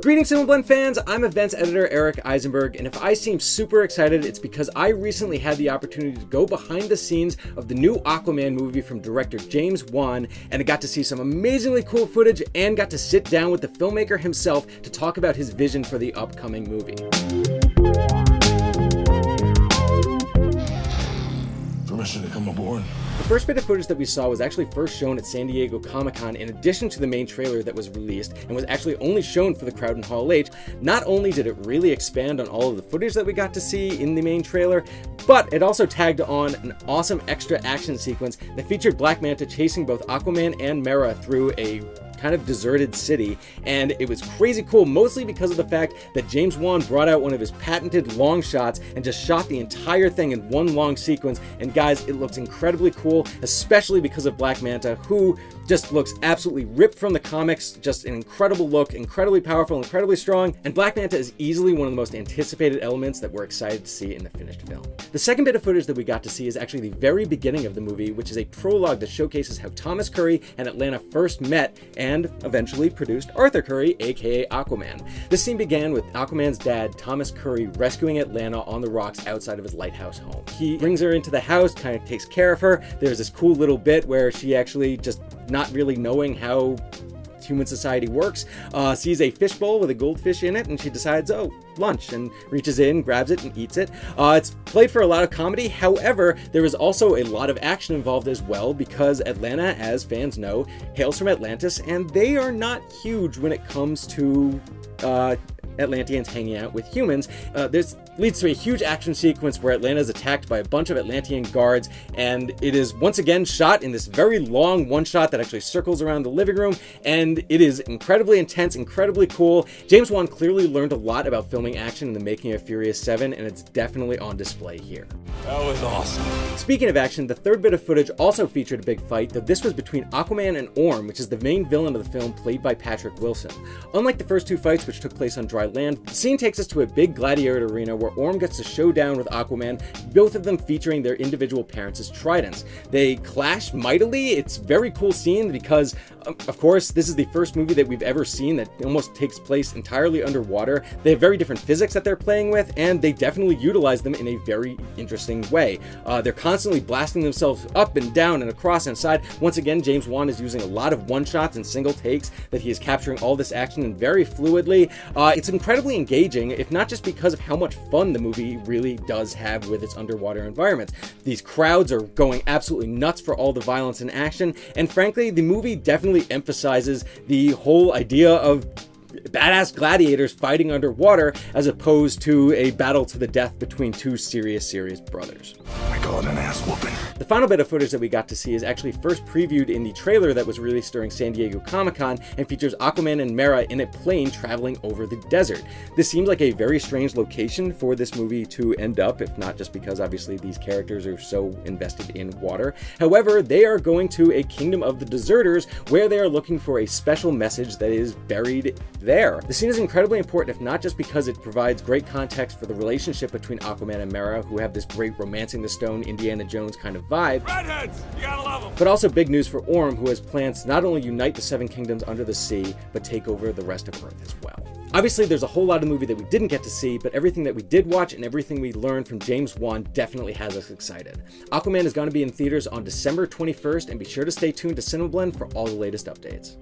Greetings CinemaBlend fans, I'm events editor Eric Eisenberg, and if I seem super excited, it's because I recently had the opportunity to go behind the scenes of the new Aquaman movie from director James Wan, and I got to see some amazingly cool footage and got to sit down with the filmmaker himself to talk about his vision for the upcoming movie. Permission to come aboard. The first bit of footage that we saw was actually first shown at San Diego Comic-Con in addition to the main trailer that was released and was actually only shown for the crowd in Hall H. Not only did it really expand on all of the footage that we got to see in the main trailer, but it also tagged on an awesome extra action sequence that featured Black Manta chasing both Aquaman and Mera through a kind of deserted city, and it was crazy cool, mostly because of the fact that James Wan brought out one of his patented long shots and just shot the entire thing in one long sequence. And guys, it looks incredibly cool, especially because of Black Manta, who just looks absolutely ripped from the comics, just an incredible look, incredibly powerful, incredibly strong, and Black Manta is easily one of the most anticipated elements that we're excited to see in the finished film. The second bit of footage that we got to see is actually the very beginning of the movie, which is a prologue that showcases how Thomas Curry and Atlanta first met and eventually produced Arthur Curry, aka Aquaman. This scene began with Aquaman's dad, Thomas Curry, rescuing Atlanta on the rocks outside of his lighthouse home. He brings her into the house, kind of takes care of her. There's this cool little bit where she actually, just not really knowing how human society works, sees a fishbowl with a goldfish in it, and she decides, oh, lunch, and reaches in, grabs it, and eats it. It's played for a lot of comedy. However, there is also a lot of action involved as well, because Atlanta, as fans know, hails from Atlantis, and they are not huge when it comes to Atlanteans hanging out with humans. This leads to a huge action sequence where Atlanta is attacked by a bunch of Atlantean guards, and it is once again shot in this very long one shot that actually circles around the living room, and it is incredibly intense, incredibly cool. James Wan clearly learned a lot about filming action in the making of Furious 7, and it's definitely on display here. That was awesome. Speaking of action, the third bit of footage also featured a big fight, though this was between Aquaman and Orm, which is the main villain of the film, played by Patrick Wilson. Unlike the first two fights, which took place on dry land, the scene takes us to a big gladiator arena where Orm gets to show down with Aquaman, both of them featuring their individual parents' tridents. They clash mightily. It's a very cool scene because, of course, this is the first movie that we've ever seen that almost takes place entirely underwater. They have very different physics that they're playing with, and they definitely utilize them in a very interesting way. They're constantly blasting themselves up and down and across and side. Once again, James Wan is using a lot of one-shots and single takes that he is capturing all this action in very fluidly. It's incredibly engaging, if not just because of how much fun the movie really does have with its underwater environments. These crowds are going absolutely nuts for all the violence and action, and frankly, the movie definitely emphasizes the whole idea of badass gladiators fighting underwater as opposed to a battle to the death between two serious brothers. I call it an ass whooping. The final bit of footage that we got to see is actually first previewed in the trailer that was released during San Diego Comic-Con and features Aquaman and Mera in a plane traveling over the desert. This seems like a very strange location for this movie to end up, if not just because obviously these characters are so invested in water. However, they are going to a kingdom of the deserters where they are looking for a special message that is buried there. The scene is incredibly important, if not just because it provides great context for the relationship between Aquaman and Mera, who have this great romancing the stone, Indiana Jones kind of vibe, Redheads! You gotta love them! but also big news for Orm, who has plans to not only unite the Seven Kingdoms under the sea, but take over the rest of Earth as well. Obviously, there's a whole lot of movie that we didn't get to see, but everything that we did watch and everything we learned from James Wan definitely has us excited. Aquaman is going to be in theaters on December 21st, and be sure to stay tuned to CinemaBlend for all the latest updates.